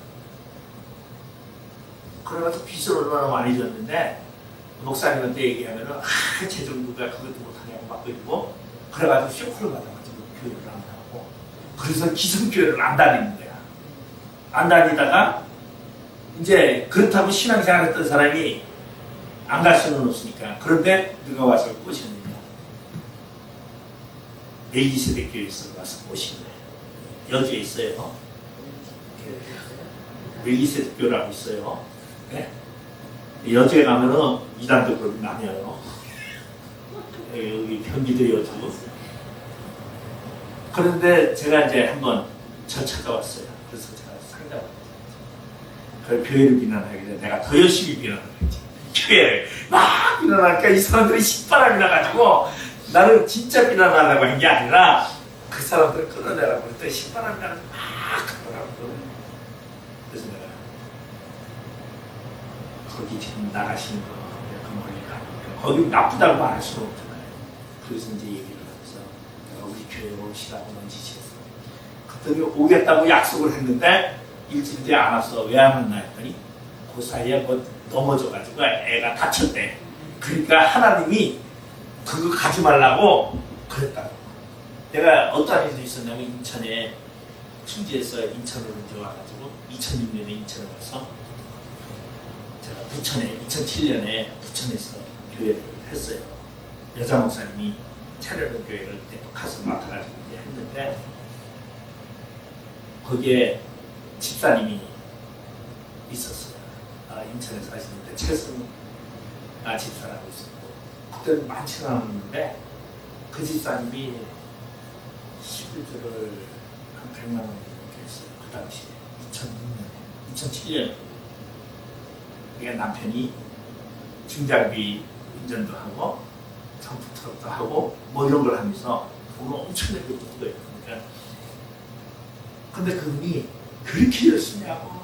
그래가지고 빚을 얼마나 많이 줬는데 목사님한테 얘기하면은 재정부가 그것도 못하냐고 막 그러고 그래가지고 쇼크를 받아가지고 교회를 안 나오고 그래서 기성교회를 안 다니는 거야. 안 다니다가 이제 그렇다고 신앙생활 했던 사람이 안 갈 수는 없으니까 그런데 누가 와서 꼬시느냐 멜기세덱 교회에서 와서 꼬신 거예요. 여주에 있어요. 멜기세덱 교회라고 있어요. 네? 여주에 가면은 이단도 그렇게 나뉘어요. 여기 경기도 여주. 그런데 제가 이제 한번 저 찾아왔어요. 그래서 제가 상담을 했어요. 그 교회를 비난하길래 내가 더 열심히 비난을 했지. 교회를 막 비난하니까 이 사람들이 신바람이 나가지고 나는 진짜 비난하려고 한 게 아니라 그 사람들을 끌어내라고 그랬더니 신바람이 나가지고 막 하더라고. 그래서 내가 거기 지금 나가시는 거 건물에 가니까 거기 나쁘다고 말할 수는 없잖아요. 그래서 이제 얘기를 하면서 내가 우리 교회에 오시라고 넌지시했어. 그랬더니 오겠다고 약속을 했는데 일주일 뒤에 안 왔어. 왜 안 왔나 했더니 그 사이에 뭐 넘어져가지고 애가 다쳤대. 그러니까 하나님이 그거 가지 말라고 그랬다고. 내가 어떤 일도 있었냐면 인천에 충주에서 인천으로 이제 와가지고 2006년에 인천에 가서 제가 부천에 2007년에 부천에서 교회를 했어요. 여자 목사님이 차려는 교회를 그때 가서 맡아가지고 했는데 거기에 집사님이 있었어요. 인천에 사시는데 최승 집사라고 있었고 그때는 많지는 않았는데 그 집사님이 11조를 한 100만 원 이렇게 했어요. 그 당시에 2006년에 2007년 그러니까 남편이 중장비 운전도 하고 점프 트럭도 하고 뭐 이런 걸 하면서 돈을 엄청나게 벌어요. 그러니까 근데 그분이 그렇게 열심히 하고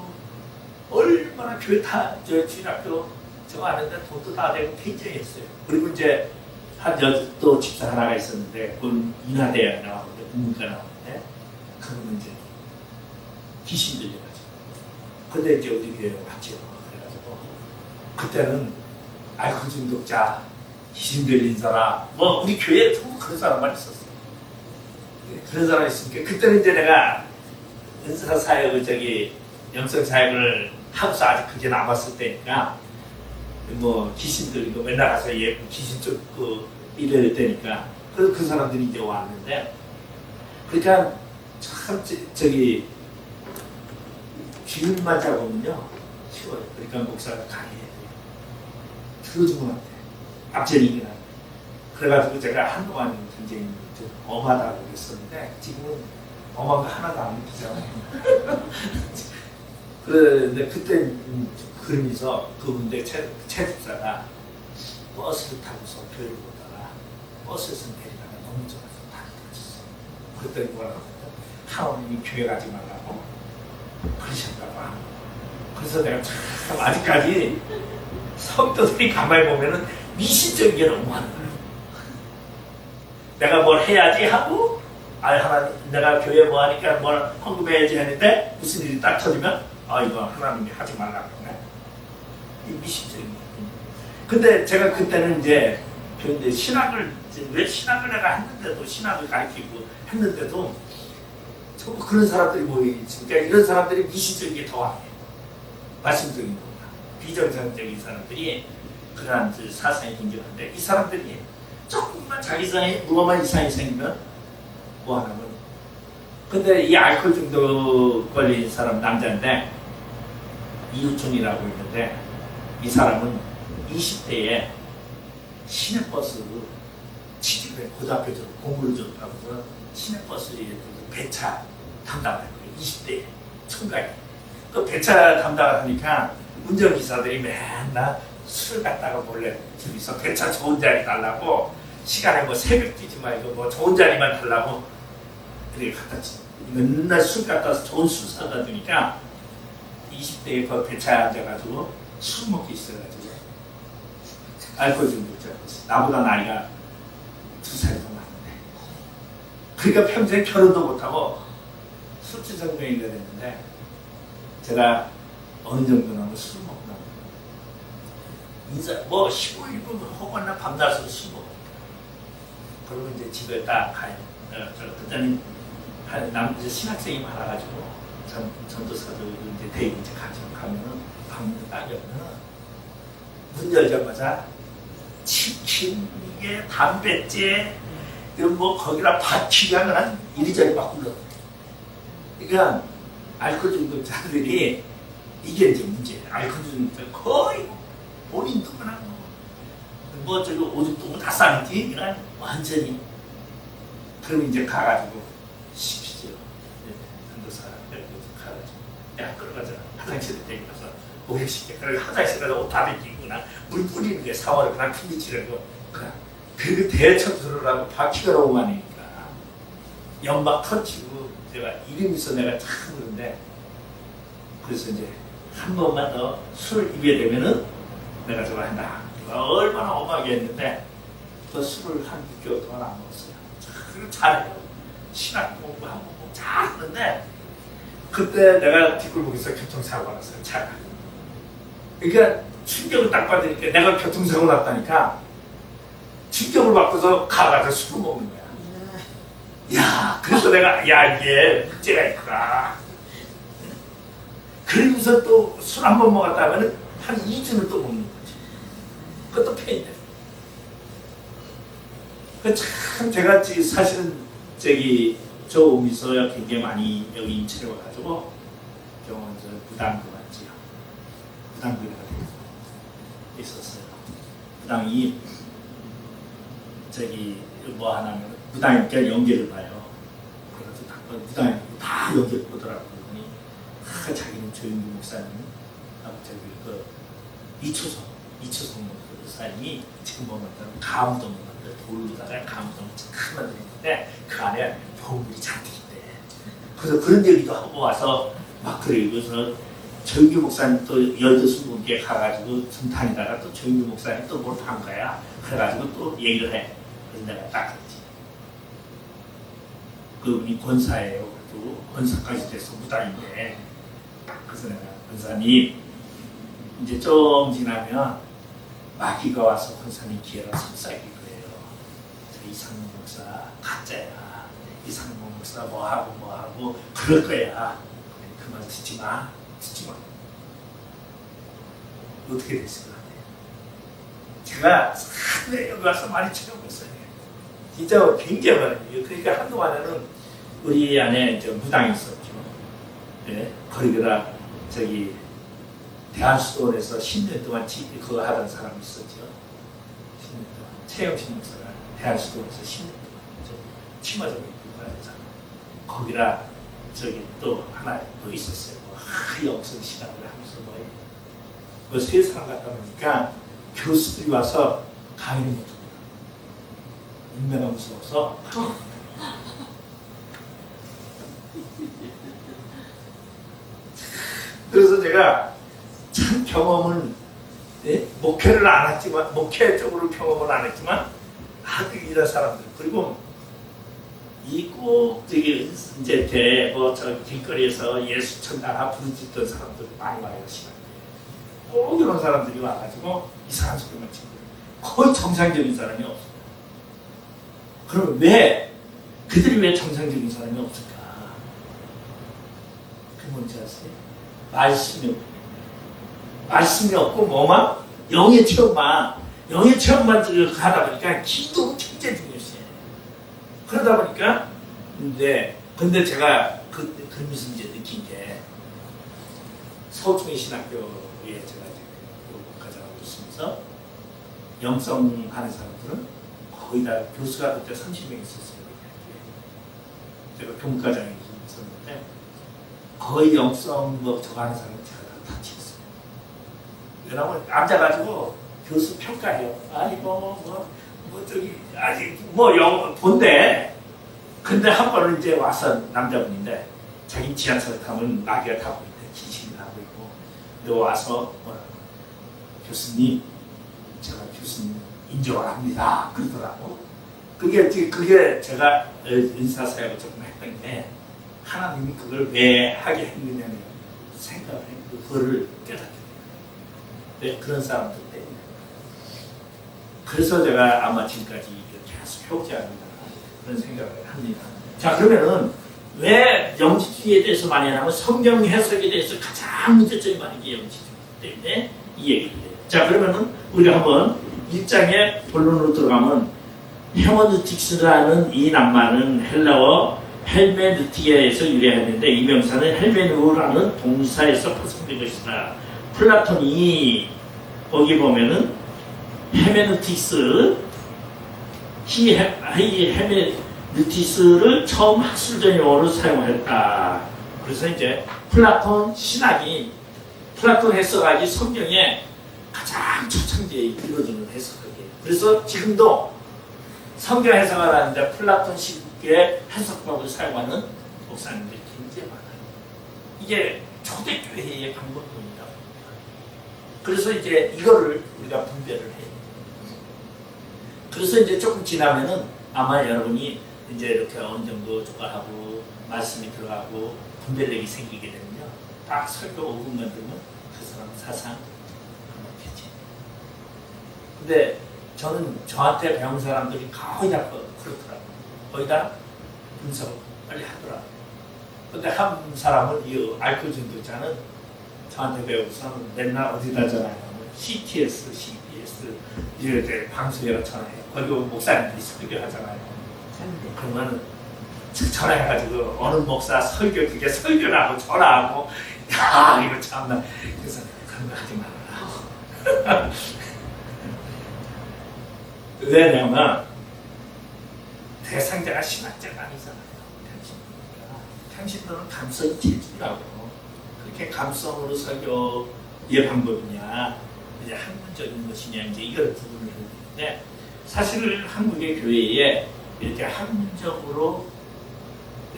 얼마나 교회 저 주일학교 저거 하는데 돈도 다 내고 굉장했어요. 그리고 이제 한 또 집사 하나가 있었는데 그건 인하대에 나왔는데 국문과 나왔는데 그분은 이제 귀신 들려가지고 근데 이제 우리 교회에 왔죠. 그래가지고 그때는 알코올 중독자 귀신 들린 사람 뭐 우리 교회에 전부 그런 사람만 있었어요. 그런 사람이 있으니까 그때는 이제 내가 은사 사역을 영성 사역을 하고서 아직 그게 남았을 때니까 뭐 귀신들 이거 맨날 가서 귀신 쫓고 이럴 때니까 그래서 그 사람들이 이제 왔는데 그러니까 참 주일만 잡으면요 쉬워요. 그러니까 목사가 강해요. 들어주면 안 돼. 앞전이긴 하네. 그래가지고 제가 한동안 굉장히 좀 엄하다고 그랬었는데 지금은 엄한 거 하나도 안 느끼잖아요. 그런데 그때 그러면서 그분들 최 집사가 버스를 타고서 교회를 오다가 버스에서 내리다가 넘어져서 다리 다쳤어. 그랬더니 뭐라고 했더니 하나님이 교회 가지 말라고 그러셨다고 하는 거예요. 그래서 내가 참 아직까지 성도들이 가만히 보면은 미신적인 게 너무 많은 거예요. 내가 뭘 해야지 하고 하나님 내가 교회 뭐 하니까 뭘 헌금해야지 했는데 무슨 일이 딱 터지면 이거 하나님이 하지 말라고 그러네. 이 미신적인 거예요. 근데 제가 그때는 이제 신학을 왜 신학을 내가 했는데도 신학을 가르치고 했는데도 전부 그런 사람들이 모여있으니까 그러니까 이런 사람들이 미신적인 게 더 강해요. 말씀적인 거구나. 비정상적인 사람들이 그러한 사상이 굉장한데 이 사람들이 조금만 자기 사이에 뭐만 이상이 생기면 뭐 하나면 근데 이 알코올 중독 걸린 사람 남자인데 이우춘이라고 있는데 이 사람은 20대에 시내버스로 취직을 고등학교 졸업 공부를 졸업하고서 시내버스에 배차 담당을 했고요. 20대에 총각이 또 배차 담당을 하니까 운전기사들이 맨날 술을 갖다가 몰래 집에서 배차 좋은 자리 달라고 시간에 뭐 새벽 뛰지 말고 뭐 좋은 자리만 달라고 이렇게 갖다 치 맨날 술 갖다 와서 좋은 술 사다 주니까 20대에 그 배차에 앉아가지고 술 먹기 있어가지고 알코올 중독자였어. 나보다 나이가 2살 더 많은데 그러니까 평생 결혼도 못하고 술주정뱅이가 됐는데 제가 어느 정도나 술 먹고 나면 인사 뭐 15일분 혹은 밤낮으로 술 먹어. 그리고 이제 집에 딱 가요. 그때는 이제 신학생이 많아가지고 전도사도 이제 대입 이제 가면은 방문도 딱이 없는 문 열자마자 치킨에 담배째 뭐 거기다 바퀴가 그냥 이리저리 막 굴러. 그러니까 알코올 중독자들이 이게 이제 문제예요. 알코올 중독자 거의 본인도 그냥 뭐 저기 오줌 다 싸는지 그냥 완전히 그럼 이제 가가지고 시키죠. 전도사 가가지고 야 끌어가자 화장실에 데려가서 목욕시켜. 그리고 화장실 가서 옷 다 벗기구나 물 뿌리는 게 사와를 그냥 피미치려고 그리고 대처 들으라고 바퀴가 너무 많으니까 연막 터치고 제가 이러면서 내가 참 그런데 그래서 이제 한 번만 더 술 입에 되면은 내가 저거 한다. 얼마나 엄하게 했는데 그 술을 한 6개월 동안 안 먹었어요. 그리고 잘해요. 신학 공부하고 잘하는데 그때 내가 뒷골목에서 교통사고가 났어요. 차가. 그러니까 충격을 딱 받으니까 내가 교통사고 났다니까 충격을 받고서 가가지고 술을 먹는 거야. 야, 그래서 내가 이게 문제가 있구나. 그러면서 또 술 한 번 먹었다 하면 한 2주는 또 먹는 거지. 그것도 페인데. 참 제가 사실은 저 오면서 굉장히 많이 여기 인천에 와가지고 경우는 저 무당도 맞지요. 무당교회가 있었어요. 무당이 저기 뭐 하나면 무당이니까 연계를 봐요. 그래서 무당이 다 연결 보더라고요. 그러니 자기는 조윤규 목사님, 저기 그 이초성 목사님이 지금 보면 가무동 돌로다가 가무동 큰 만들었는데 그 안에 보물이 잔뜩 있대. 그래서 그런 얘기도 하고 와서 막 그래요. 그래서 조윤규 목사님 또 열두순국에 가가지고 성탄에다가 또 조윤규 목사님 또 뭘 판 거야. 그래가지고 또 얘기를 해. 그래서 내가 딱 그랬지. 그분이 권사예요. 그래도 권사까지 돼서 무당인데. 그래서 내가 권사님 이제 좀 지나면 마귀가 와서 권사님 기회가 속삭일 거예요. 저 이상문 목사 가짜야. 이상문 목사 뭐하고 그럴 거야. 그 말 듣지 마. 어떻게 됐을 것 같아요? 제가 하루에 여기 와서 많이 찾아보고 어요. 진짜 굉장히 많아요. 그러니까 한동안에는 우리 안에 이제 무당이 있었죠. 네? 거기다 저기 대한수도원에서 10년 동안 그거 하던 사람이 있었죠. 10년 동안. 최영신 목사가 대한수도원에서 10년 동안 치마적으로 입고 하던 사람. 거기다 저기 또 하나 또 있었어요. 영성 시간을 하면서 뭐 세 사람 갔다 보니까 교수들이 와서 강의를 못합니다. 인매가 무서워서. 그래서 제가 참 경험을 목회를 안 했지만 목회적으로 경험을 안 했지만 아주 이런 사람들 그리고 이 꼭 저기 이제 뭐저 길거리에서 예수 천당아 부르짖던 사람들이 많이 와요. 시간에 꼭 이런 사람들이 와가지고 이상한 소리만 치고 거의 정상적인 사람이 없어. 그럼 그들이 왜 정상적인 사람이 없을까? 그게 뭔지 아세요? 말씀이 없고 뭐만 영의 체험만 하다 보니까 기도 굉장히 중요했어요. 그러다 보니까 근데 제가 그러면서 이제 느낀 게 서울중의 신학교에 제가 가자고 있으면서 영성하는 사람들은 거의 다 교수가 그때 30명 있었어요. 제가 교문과장에 있었는데 거의 영성 뭐 저거 하는 사람은 제가 다 치웠어요. 왜냐면 앉아가지고 교수 평가해요. 아니 뭐 저기 아직 뭐 영어 본데 근데 한 번은 이제 와서 남자분인데 자기 지하철 타면 마귀가 타고 있대. 기신을 하고 있고 근데 와서 교수님 제가 교수님 인정을 합니다. 그러더라고. 그게 제가 인사사역을 조금 했던 게 하나님이 그걸 왜 하게 했느냐는 생각을 했고 그거를 깨닫게 돼요. 네, 그런 사람들 때문에. 그래서 제가 아마 지금까지 계속 해오지 않는다 그런 생각을 합니다. 자 그러면은 왜 영지주의에 대해서 많이 하냐면 성경 해석에 대해서 가장 문제점이 많은 게 영지주의 때문에 이 얘기를 해요. 자 그러면은 우리가 한번 1장의 본론으로 들어가면 헤머누틱스라는 이 낭만은 헬라어 헬메누티에서 유래했는데 이 명사는 헬메누라는 동사에서 파생된 것이다. 플라톤이 거기 보면은 헤메누틱스 헤메누티스를 처음 학술적 용어로 사용했다. 그래서 이제 플라톤 신학이 플라톤 해석학이 성경에 가장 초창기에 이루어지는 해석학이에요. 그래서 지금도 성경 해석을 하는데 플라톤식의 해석법을 사용하는 목사님들이 굉장히 많아요. 이게 초대교회의 방법입니다. 그래서 이제 이거를 우리가 분별을 해요. 그래서 이제 조금 지나면은 아마 여러분이 이제 이렇게 어느 정도 조과하고 말씀이 들어가고 분별력이 생기게 되면요. 딱 설교 5분만 들으면 그 사람 사상 되지. 근데 저는 저한테 배운 사람들이 거의 다 그렇더라고요. 거의 다 분석 빨리 하더라고요. 근데 한 사람은 이 알코올전도자는 저한테 배우고서는 맨날 어디다 전화해요. CTS, CBS 이럴 때 방송에다 전화해요. 거기 목사님들이 설교하잖아요. 그러면 전화해가지고 어느 목사 설교 그게 설교라고 전화하고 아, 이거 참나. 그래서 그런 거 하지 말아라. 왜냐면 대상자가 신학자가 아니잖아요. 당신들은 감성이 제주라고. 그렇게 감성으로 설교의 방법이냐, 이제 학문적인 것이냐, 이제 이걸 구분을 해야 되는데, 사실 한국의 교회에 이렇게 학문적으로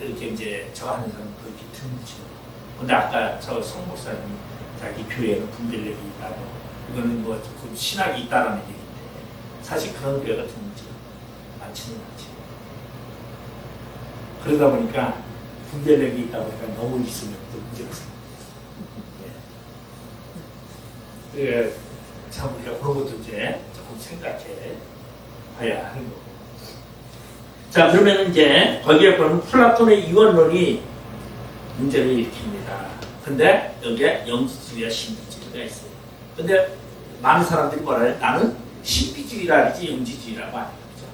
이렇게 이제 저하는 사람은 그렇게 드물죠. 근데 아까 저 송 목사님이 자기 교회에는 분별력이 있다고, 이거는 뭐 그 신학이 있다라는 얘기인데, 사실 그런 교회가 드물죠. 많지는 않죠. 그러다 보니까 분별력이 있다 보니까 너무 있으면 또 문제가 생깁니다. 예. 참 우리가 그런 것도 이제 조금 생각해 봐야 하는 거고. 자, 그러면 이제 거기에 보면 플라톤의 이원론이 문제를 일으킵니다. 근데 여기에 영지주의와 신비주의가 있어요. 근데 많은 사람들이 뭐라 해요? 나는 신비주의라 하지 영지주의라고 안 하죠.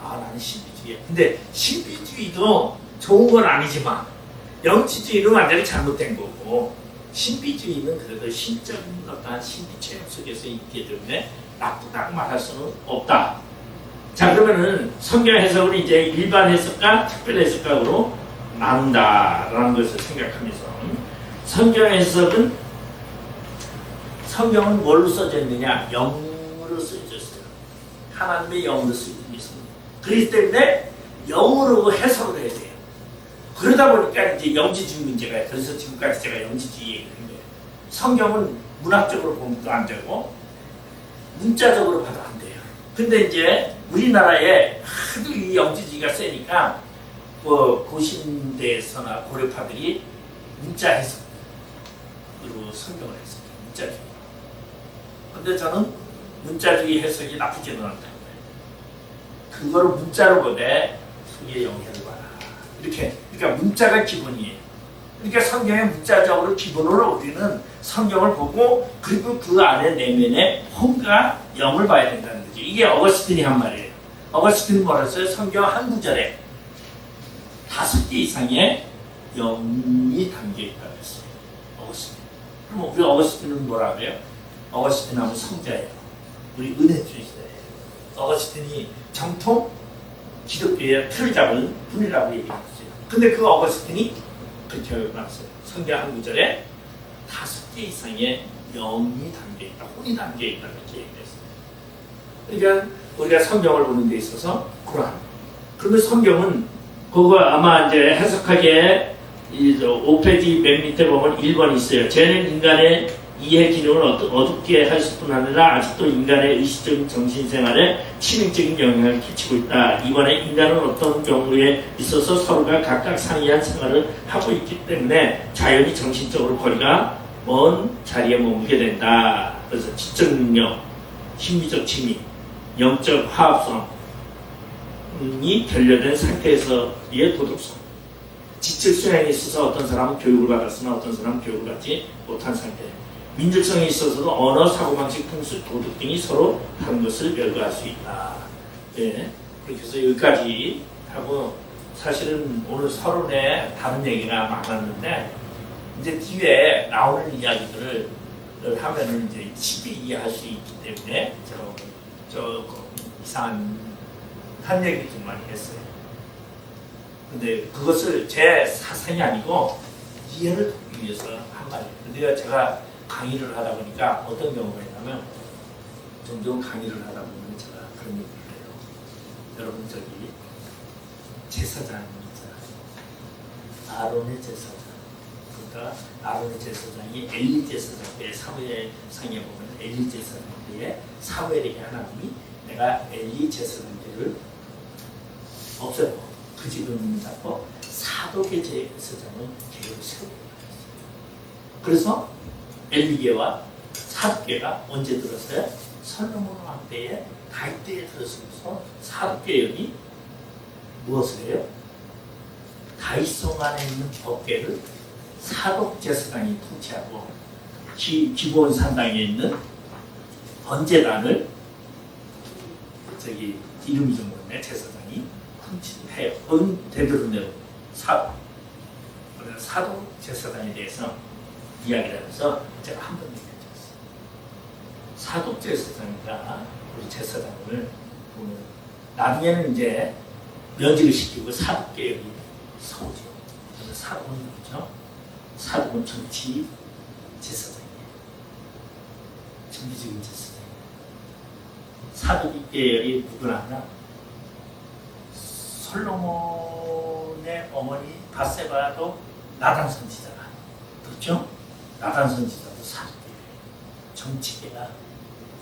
아, 나는 신비주의야. 근데 신비주의도 좋은 건 아니지만 영지주의는 완전히 잘못된 거고, 신비주의는 그래도 신적인 어떤 신비 체험 속에서 있기 때문에 나쁘다고 말할 수는 없다. 자, 그러면은 성경 해석을 이제 일반 해석과 특별 해석으로 나눈다라는 것을 생각하면서, 성경 해석은, 성경은 뭘로 써져 있느냐? 영으로 써졌어요. 하나님의 영으로 써져 있습니다. 그렇기 때문에 영으로 해석을 해야 돼요. 그러다 보니까 이제 영지주의 문제가, 그래서 지금까지 제가 영지주의 얘기를 한 거예요. 성경은 문학적으로 보면도 안 되고 문자적으로 봐도 안 돼요. 근데 이제 우리나라에 하도 이 영지주의가 세니까 뭐 고신대에서나 고려파들이 문자 해석으로 성경을 해석해요. 문자주의. 근데 저는 문자주의 해석이 나쁘지는 않다는 거예요. 그거를 문자로 보되 속에 영해를 봐라. 이렇게. 그러니까 문자가 기본이에요. 그러니까 성경의 문자적으로 기본으로 우리는 성경을 보고, 그리고 그 안에 내면에 혼과 영을 봐야 된다는 거죠. 이게 어거스틴이 한 말이에요. 어거스틴은 뭐라 했어요? 성경 한 구절에 5개 이상의 영이 담겨있다고 했어요. 어거스틴. 그럼 우리 어거스틴은 뭐라고 해요? 어거스틴 하면 성자예요. 우리 은혜주의 시대예요. 어거스틴이 정통 기독교의 틀을 잡은 분이라고 얘기했어요. 근데 그 어거스틴이 그렇게 나왔어요. 성경 한 구절에 5개 이상의 영이 담겨있다, 혼이 담겨있다, 이렇게 얘기했어요. 그러니까 우리가 성경을 보는 데 있어서 쿠란. 그러면 성경은 그거 아마 이제 해석하기에 이 5페이지 맨 밑에 보면 1번이 있어요. 쟤는 인간의 이해 기능을 어둡게 할 뿐 아니라 아직도 인간의 의식적인 정신생활에 치명적인 영향을 끼치고 있다. 이번에 인간은 어떤 경우에 있어서 서로가 각각 상이한 생활을 하고 있기 때문에 자연히 정신적으로 거리가 먼 자리에 머물게 된다. 그래서 지적 능력, 심리적 취미, 영적 화합성이 결여된 상태에서의 도덕성. 지적 수양에 있어서 어떤 사람은 교육을 받았으나 어떤 사람은 교육을 받지 못한 상태. 민족성에 있어서도 언어, 사고방식, 풍습, 도덕 등이 서로 다른 것을 열거할 수 있다. 예. 그래서 여기까지 하고, 사실은 오늘 서론에 다른 얘기가 많았는데, 이제 뒤에 나오는 이야기들을 하면은 이제 쉽게 이해할 수 있기 때문에, 이상한 한 얘기 좀 많이 했어요. 근데 그것을 제 사상이 아니고 이해를 돕기 위해서 한 말이에요. 근데 제가 강의를 하다 보니까 어떤 경우가 있냐면, 종종 강의를 하다 보면 제가 그런 얘기를 해요. 여러분, 저기 제사장이 있잖아요. 아론의 제사장. 그러니까 아론의 제사장이 엘리 제사장의 사무엘상에 보면 엘리 제사장의 사무엘에게 하나님이 내가 엘리 제사장들을 없애고 그 집을 잡고 사독의 제사장을 계획을 세우고 있어요. 그래서 엘리계와 사독계가 언제 들었어요? 솔로몬 왕 때에 다윗 때에 들었으면서 사독계열이 무엇을 해요? 다윗성 안에 있는 법계를 사독 제사장이 통치하고 기본 산당에 있는 번제단을 저기 이름이 좀 뭐네 제사장이 통치해요. 대대로 사독. 그래서 사독 제사장에 대해서 이야기를 하면서 제가 한 번 얘기해줬어요. 사독 제사장이가 우리 제사장을 보면 나중에는 이제 면직을 시키고 사독개혁이 서오죠. 그래서 사독은 누구죠? 사독은 정치 제사장이에요. 정치적인 제사장. 사독개혁이 누구나 하나 솔로몬의 어머니 바세바도 나단 선지자가 그렇죠? 나단 선지자도 사독개혁 정치계가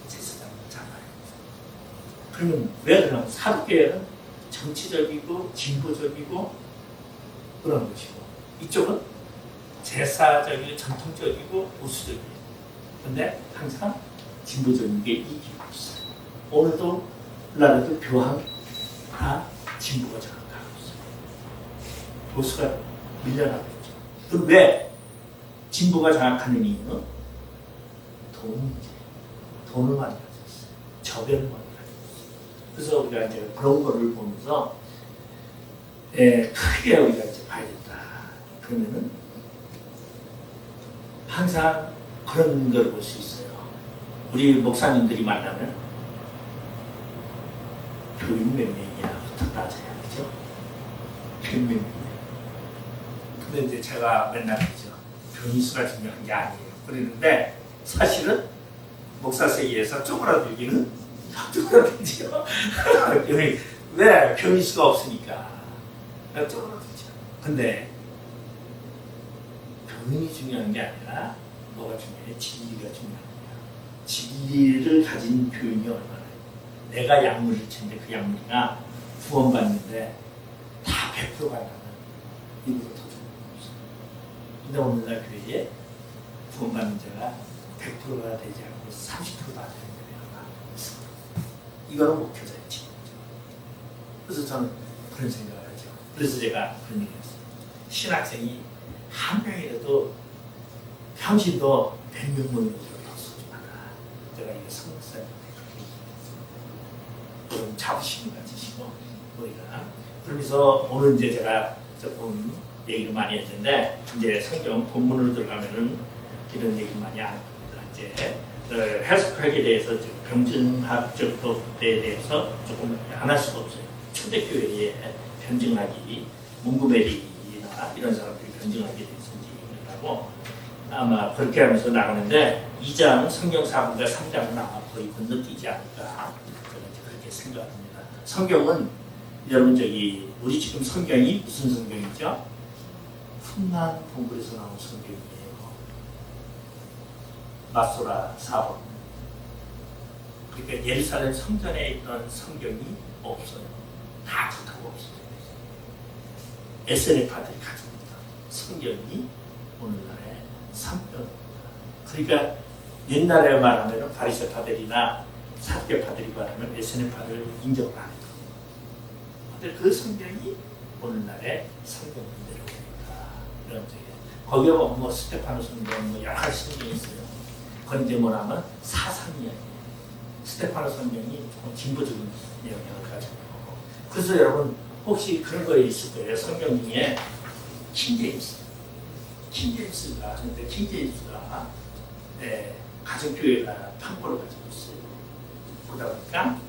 제사장을 잡아요. 그러면 왜 그러냐면 사독개혁은 정치적이고 진보적이고 그런 것이고 이쪽은 제사적이고 전통적이고 보수적이에요. 근데 항상 진보적인 게 이기고 있어요. 오늘도 우리나라도 교황 다 진보가 장악하고 있어요. 보수가 밀려나고 있죠. 그럼 왜 진보가 장악하는 이유는 돈 문제, 돈을 많이 가지고 있어요. 저변을 많이 가지고 있어요. 그래서 우리가 이제 그런 거를 보면서 크게 우리가 이제 봐야겠다. 그러면은 항상 그런 걸 볼 수 있어요. 우리 목사님들이 만나면 교인 몇 명이야부터 따져야 되죠. 교인 몇 명. 근데 이제 제가 맨날 그죠. 교인 수가 중요한 게 아니에요. 그러는데 사실은 목사 세계에서 쪼그라들기는 쪼그라들지요. 왜? 교인 수가 없으니까. 쪼그라들죠. 근데 교인이 중요한 게 아니라 뭐가 중요해? 진리가 중요한 거야. 진리를 가진 교인이 얼마나 내가 약물을 쳤는데 그 약물이나 구원받는데 다 100% 간다면 이보다 더 좋은 거 없어요. 근데 오늘날 교회에 구원받는 자가 100%가 되지 않고 30%가 되는 교회가 있습니다. 이거는 목표자의 진리죠. 그래서 저는 그런 생각을 하죠. 그래서 제가 그런 얘기를 했어요. 신학생이 한 명이라도 평신도 100명 모이는 교회로 소중하다. 제가 이거 성목사님한테 좀 자부심을 가지시고 우리가 그러면서 오늘 이제 제가 조금 얘기를 많이 했는데 이제 성경 본문으로 들어가면은 이런 얘기 많이 안 합니다. 이제 해석하기에 대해서 병증학적 도에 대해서 조금 안 할 수가 없어요. 초대교회에 변증하기 문구메리나 이런 사람들이 변증하기에 대해서 얘기를 하고 아마 그렇게 하면서 나가는데 2장 성경 4분과 3장은 아마 거의 건너뛰지 않을까 그렇게 생각합니다. 성경은 여러분 우리 지금 성경이 무슨 성경이죠? 풍랑 동굴에서 나온 성경이에요. 마소라 4번. 그러니까 예루살렘 성전에 있던 성경이 없어요. 다 그렇다고 없어요. SNF파들이 가지고 있던 성경이 오늘날의 성경입니다. 그러니까 옛날에 말하면 바리새파들이나 사두개파들이 말하면 SNF파들 인정을 안 해요. 근데 그 성경이 오늘날의 성경대로 이런 거기에 뭐 스테파노 성경 뭐 여러 가지 성경이 있어요. 그건 이제 뭐냐면 사상 이야기예요. 스테파노 성경이 조금 진보적인 영향을 가지고 있고. 그래서 여러분 혹시 그런 거 있을 거예요. 성경 중에 킹제임스가 근데 킹제임스가 가정교회가 판권을 가지고 있어요. 그러다 보니까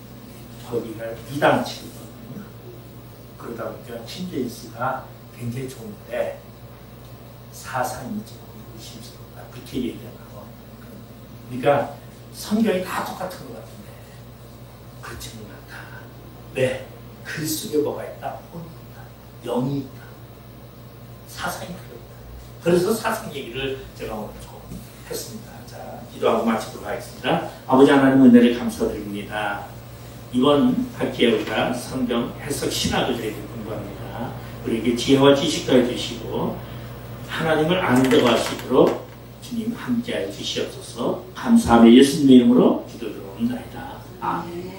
거기가 이당치거든요. 그러다 보니까 킹제임스가 굉장히 좋은데 사상이 조금 의심스럽다. 그렇게 얘기하고. 그러니까 성경이 다 똑같은 것 같은데 그렇지는 않다. 왜? 그 속에 뭐가 있다? 혼이 있다. 영이 있다. 사상이 그렇다. 그래서 사상 얘기를 제가 오늘 좀 했습니다. 자, 기도하고 마치도록 하겠습니다. 아버지 하나님 은혜를 감사드립니다. 이번 학기에 우리가 성경 해석 신학을 저희들 공부합니다. 우리에게 지혜와 지식도 해주시고 하나님을 아는 데가 할 수 있도록 주님 함께하여 주시옵소서. 감사하며 예수님의 이름으로 기도드립니다. 아멘.